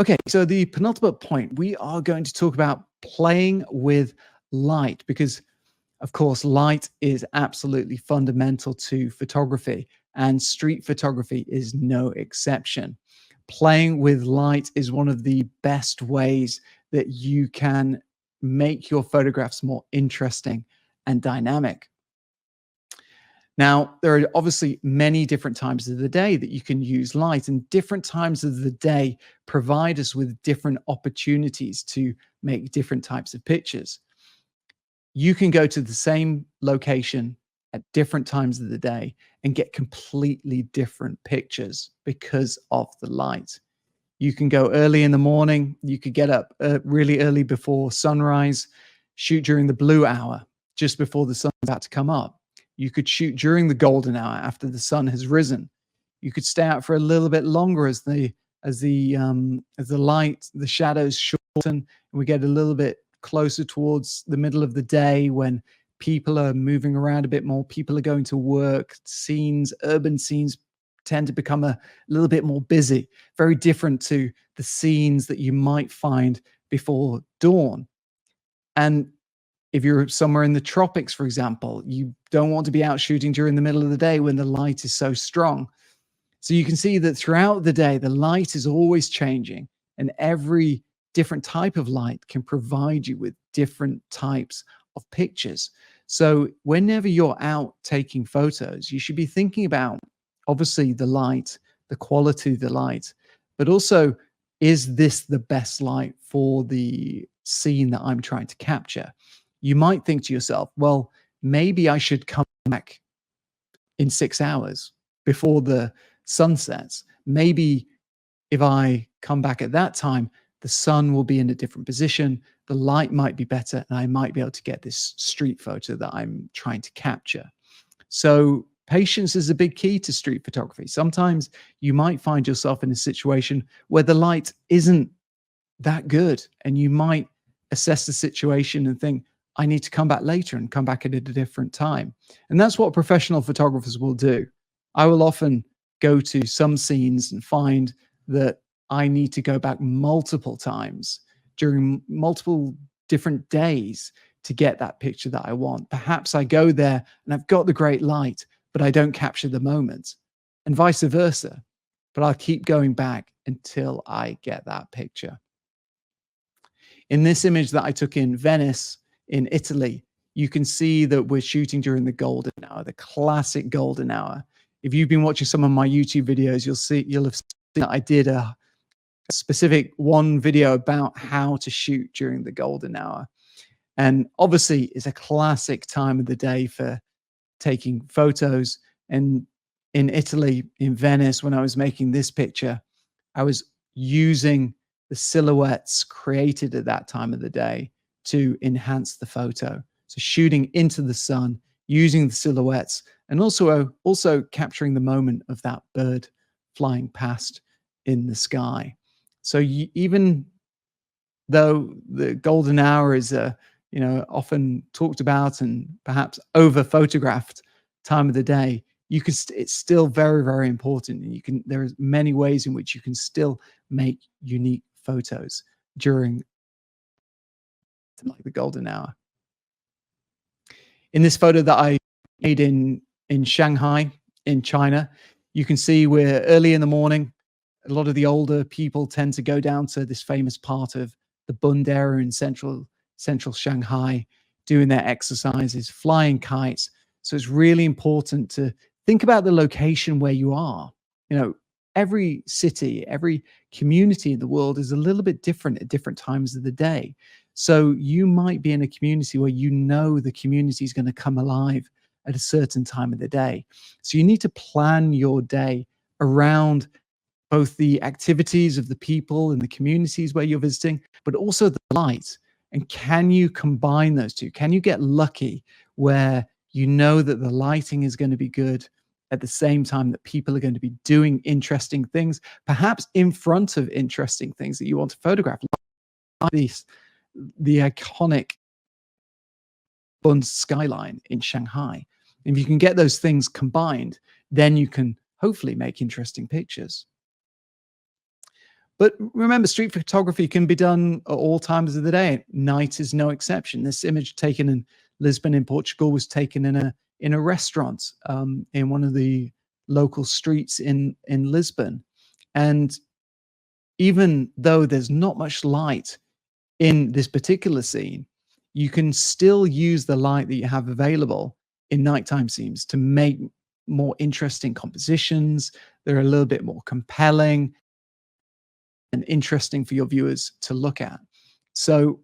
Okay, so the penultimate point, we are going to talk about playing with light because, of course, light is absolutely fundamental to photography, and street photography is no exception. Playing with light is one of the best ways that you can make your photographs more interesting and dynamic. Now, there are obviously many different times of the day that you can use light, and different times of the day provide us with different opportunities to make different types of pictures. You can go to the same location at different times of the day and get completely different pictures because of the light. You can go early in the morning, you could get up really early before sunrise, shoot during the blue hour, just before the sun's about to come up. You could shoot during the golden hour after the sun has risen. You could stay out for a little bit longer as the light, the shadows shorten, and we get a little bit closer towards the middle of the day when people are moving around a bit more. People are going to work. Scenes, urban scenes tend to become a little bit more busy, very different to the scenes that you might find before dawn. And if you're somewhere in the tropics, for example, you don't want to be out shooting during the middle of the day when the light is so strong. So you can see that throughout the day, the light is always changing, and every different type of light can provide you with different types of pictures. So whenever you're out taking photos, you should be thinking about obviously the light, the quality of the light, but also, is this the best light for the scene that I'm trying to capture? You might think to yourself, well, maybe I should come back in 6 hours before the sun sets. Maybe if I come back at that time, the sun will be in a different position, the light might be better, and I might be able to get this street photo that I'm trying to capture. So patience is a big key to street photography. Sometimes you might find yourself in a situation where the light isn't that good, and you might assess the situation and think, I need to come back later and come back at a different time. And that's what professional photographers will do. I will often go to some scenes and find that I need to go back multiple times during multiple different days to get that picture that I want. Perhaps I go there and I've got the great light, but I don't capture the moment, and vice versa. But I'll keep going back until I get that picture. In this image that I took in Venice, in Italy, you can see that we're shooting during the golden hour, the classic golden hour. If you've been watching some of my YouTube videos, you'll have seen that I did a specific one video about how to shoot during the golden hour. And obviously, it's a classic time of the day for taking photos. And in Italy, in Venice, when I was making this picture, I was using the silhouettes created at that time of the day to enhance the photo. So shooting into the sun, using the silhouettes, and also capturing the moment of that bird flying past in the sky. So even though the golden hour is often talked about and perhaps over photographed time of the day, it's still very, very important. And there's many ways in which you can still make unique photos during like the golden hour. In this photo that I made in Shanghai, in China, you can see we're early in the morning. A lot of the older people tend to go down to this famous part of the Bund area in central Shanghai, doing their exercises, flying kites. So it's really important to think about the location where you are. Every city, every community in the world is a little bit different at different times of the day. So you might be in a community where the community is going to come alive at a certain time of the day. So you need to plan your day around both the activities of the people in the communities where you're visiting, but also the light. And can you combine those two? Can you get lucky where you know that the lighting is going to be good at the same time that people are going to be doing interesting things, perhaps in front of interesting things that you want to photograph, like the iconic Bund skyline in Shanghai. If you can get those things combined, then you can hopefully make interesting pictures. But remember, street photography can be done at all times of the day. Night is no exception. This image taken in Lisbon in Portugal was taken in a restaurant in one of the local streets in Lisbon. And even though there's not much light in this particular scene, you can still use the light that you have available in nighttime scenes to make more interesting compositions. They're a little bit more compelling and interesting for your viewers to look at. So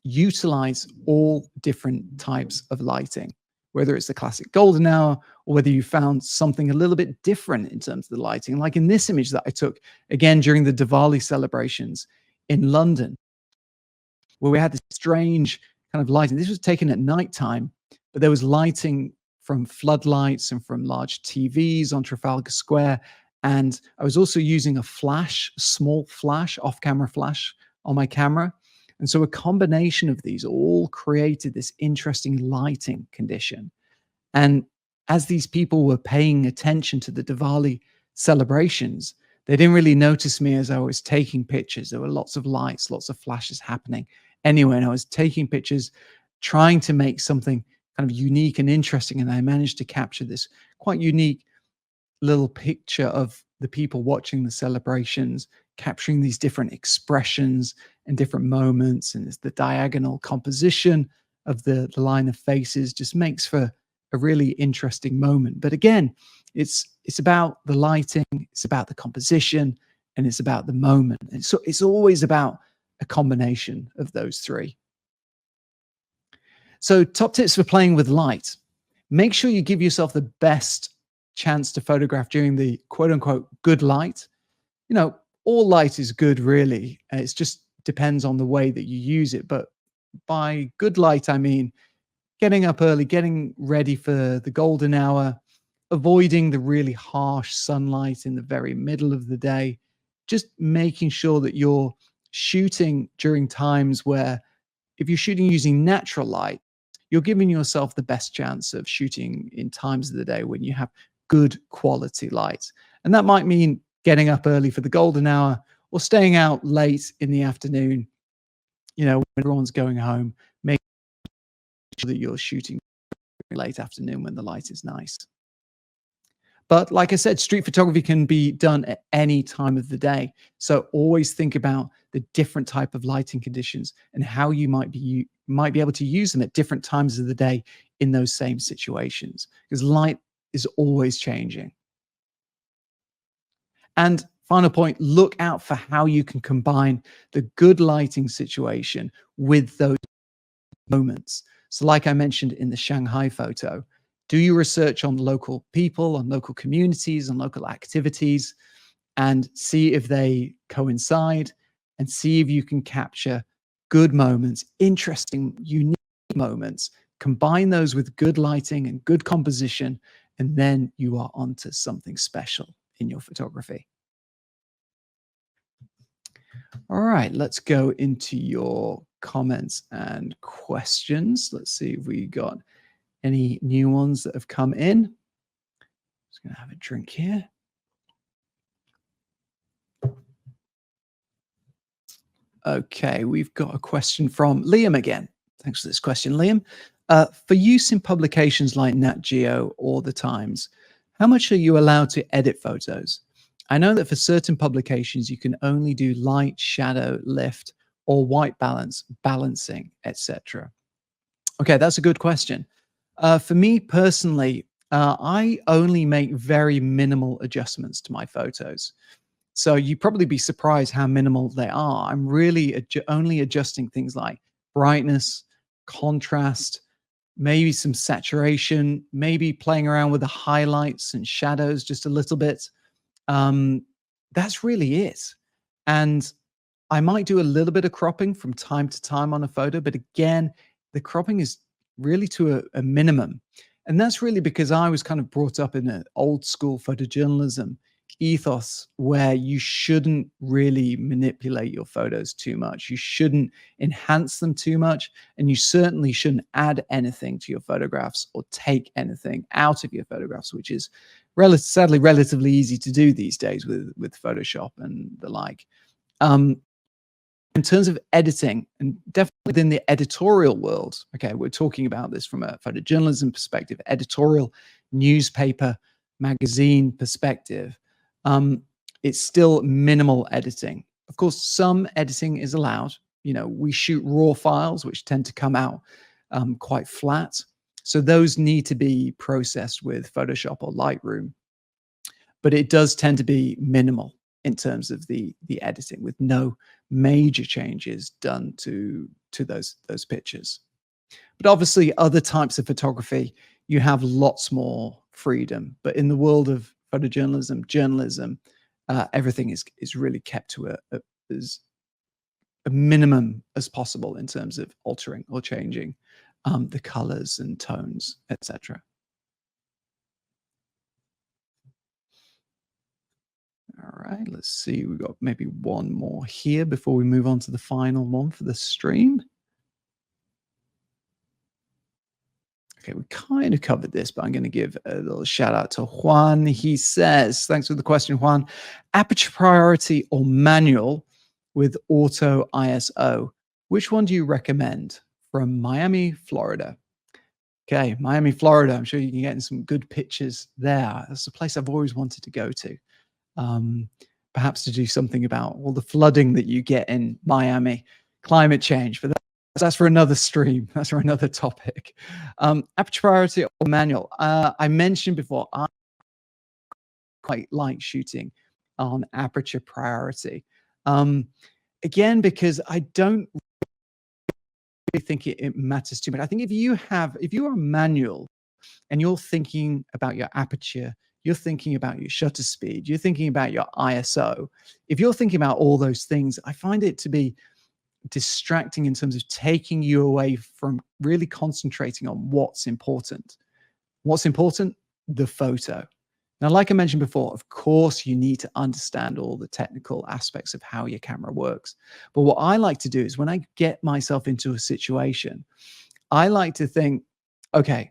utilize all different types of lighting, whether it's the classic golden hour or whether you found something a little bit different in terms of the lighting. Like in this image that I took again during the Diwali celebrations in London, where we had this strange kind of lighting. This was taken at nighttime, but there was lighting from floodlights and from large TVs on Trafalgar Square. And I was also using a flash, small flash, off-camera flash on my camera. And so a combination of these all created this interesting lighting condition. And as these people were paying attention to the Diwali celebrations, they didn't really notice me as I was taking pictures. There were lots of lights, lots of flashes happening anyway. And I was taking pictures, trying to make something kind of unique and interesting. And I managed to capture this quite unique little picture of the people watching the celebrations, capturing these different expressions and different moments. And it's the diagonal composition of the line of faces just makes for a really interesting moment. But again, it's about the lighting, it's about the composition, and it's about the moment. And so it's always about a combination of those three. So top tips for playing with light. Make sure you give yourself the best chance to photograph during the quote unquote good light. You know, all light is good really. It just depends on the way that you use it. But by good light, I mean getting up early, getting ready for the golden hour, avoiding the really harsh sunlight in the very middle of the day, just making sure that you're shooting during times where if you're shooting using natural light, you're giving yourself the best chance of shooting in times of the day when you have good quality light. And that might mean getting up early for the golden hour or staying out late in the afternoon, you know, when everyone's going home, make sure that you're shooting late afternoon when the light is nice. But like I said, street photography can be done at any time of the day. So always think about the different type of lighting conditions and how you might be able to use them at different times of the day in those same situations, because light is always changing. And final point, look out for how you can combine the good lighting situation with those moments. So like I mentioned in the Shanghai photo, do your research on local people, on local communities, on local activities, and see if they coincide and see if you can capture good moments, interesting, unique moments, combine those with good lighting and good composition, and then you are onto something special in your photography. All right, let's go into your comments and questions. Let's see if we got any new ones that have come in. Just gonna have a drink here. Okay, we've got a question from Liam again. Thanks for this question, Liam. For use in publications like Nat Geo or The Times, how much are you allowed to edit photos? I know that for certain publications, you can only do light, shadow, lift, or white balance, balancing, etc. Okay, that's a good question. For me personally, I only make very minimal adjustments to my photos. So you'd probably be surprised how minimal they are. I'm really only adjusting things like brightness, contrast, maybe some saturation, maybe playing around with the highlights and shadows just a little bit. Um, that's really it. And I might do a little bit of cropping from time to time on a photo, but again, the cropping is really to a minimum. And that's really because I was kind of brought up in an old school photojournalism ethos where you shouldn't really manipulate your photos too much. You shouldn't enhance them too much. And you certainly shouldn't add anything to your photographs or take anything out of your photographs, which is sadly relatively easy to do these days with Photoshop and the like. Um, in terms of editing, and definitely within the editorial world, okay, we're talking about this from a photojournalism perspective, editorial, newspaper, magazine perspective. Um, it's still minimal editing. Of course, some editing is allowed. You know, we shoot raw files, which tend to come out quite flat. So those need to be processed with Photoshop or Lightroom, but it does tend to be minimal in terms of the editing, with no major changes done to those pictures. But obviously, other types of photography, you have lots more freedom. But in the world of photojournalism, journalism, everything is really kept to as a minimum as possible in terms of altering or changing the colors and tones, etc. All right, let's see. We've got maybe one more here before we move on to the final one for the stream. Okay, we kind of covered this, but I'm going to give a little shout out to Juan. He says, thanks for the question, Juan. Aperture priority or manual with auto ISO? Which one do you recommend? From Miami, Florida. Okay, Miami, Florida. I'm sure you can get some good pictures there. That's a place I've always wanted to go to. um, perhaps to do something about all the flooding that you get in Miami, climate change. But that's for another stream. That's for another topic. Aperture priority or manual. I mentioned before, I quite like shooting on aperture priority. Um, Again, because I don't really think it matters too much. I think if you are manual and you're thinking about your aperture, you're thinking about your shutter speed, you're thinking about your ISO. If you're thinking about all those things, I find it to be distracting in terms of taking you away from really concentrating on what's important. What's important? The photo. Now, like I mentioned before, of course, you need to understand all the technical aspects of how your camera works. But what I like to do is when I get myself into a situation, I like to think, okay,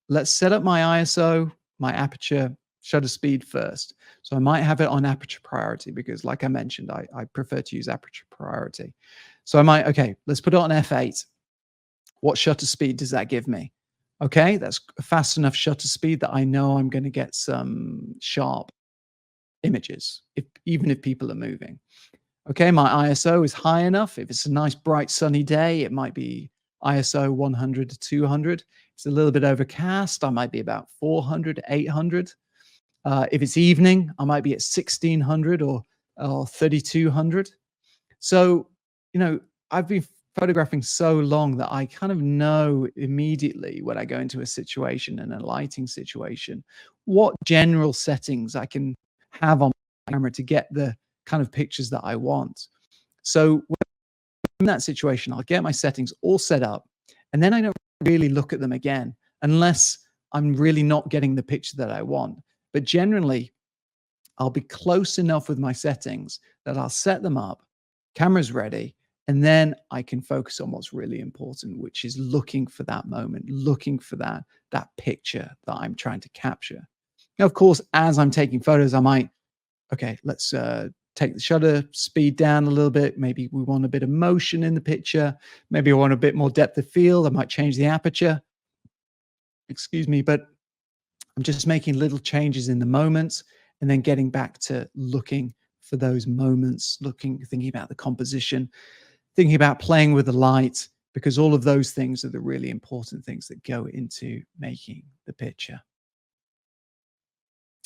let's set up my ISO, my aperture, shutter speed first. So I might have it on aperture priority because, like I mentioned, I prefer to use aperture priority. So I might, okay, let's put it on f8. What shutter speed does that give me? Okay, that's fast enough shutter speed that I know I'm going to get some sharp images, even if people are moving. Okay, my ISO is high enough. If it's a nice, bright, sunny day, it might be ISO 100 to 200. If it's a little bit overcast, I might be about 400, 800. If it's evening, I might be at 1600 or 3200. So, you know, I've been photographing so long that I kind of know immediately when I go into a situation and a lighting situation, what general settings I can have on my camera to get the kind of pictures that I want. So when I'm in that situation, I'll get my settings all set up, and then I don't really look at them again unless I'm really not getting the picture that I want. But generally, I'll be close enough with my settings that I'll set them up, camera's ready, and then I can focus on what's really important, which is looking for that moment, looking for that picture that I'm trying to capture. Now, of course, as I'm taking photos, I might, okay, let's take the shutter speed down a little bit. Maybe we want a bit of motion in the picture. Maybe I want a bit more depth of field. I might change the aperture. Excuse me, but I'm just making little changes in the moments and then getting back to looking for those moments, thinking about the composition, thinking about playing with the light, because all of those things are the really important things that go into making the picture.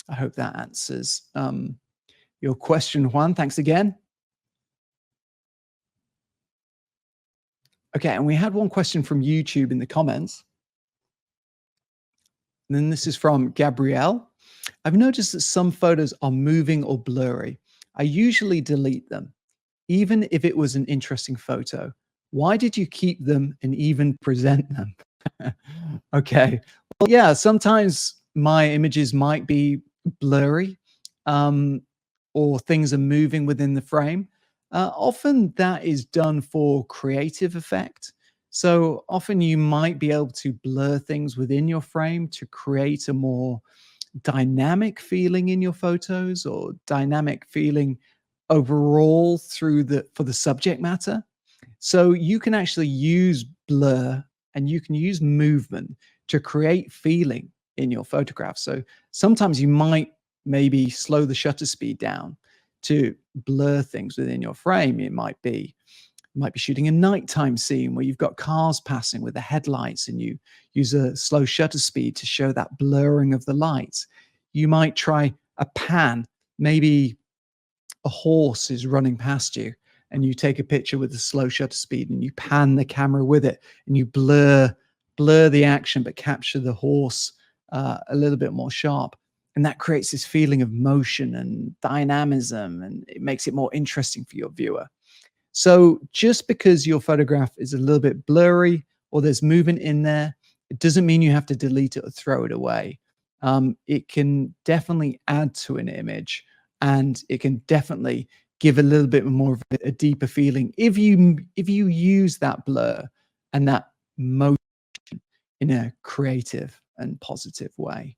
I hope that answers your question, Juan. Thanks again. Okay, and we had one question from YouTube in the comments. And then this is from Gabrielle. I've noticed that some photos are moving or blurry. I usually delete them, even if it was an interesting photo. Why did you keep them and even present them? Okay. Well, yeah, sometimes my images might be blurry, um, or things are moving within the frame. Often that is done for creative effect. So often you might be able to blur things within your frame to create a more dynamic feeling in your photos or dynamic feeling overall for the subject matter. So you can actually use blur and you can use movement to create feeling in your photograph. So sometimes you might maybe slow the shutter speed down to blur things within your frame. You might be shooting a nighttime scene where you've got cars passing with the headlights and you use a slow shutter speed to show that blurring of the lights. You might try a pan, maybe a horse is running past you and you take a picture with a slow shutter speed and you pan the camera with it and you blur the action but capture the horse a little bit more sharp, and that creates this feeling of motion and dynamism, and it makes it more interesting for your viewer. So just because your photograph is a little bit blurry or there's movement in there, it doesn't mean you have to delete it or throw it away. It can definitely add to an image, and it can definitely give a little bit more of a deeper feeling if you use that blur and that motion in a creative and positive way.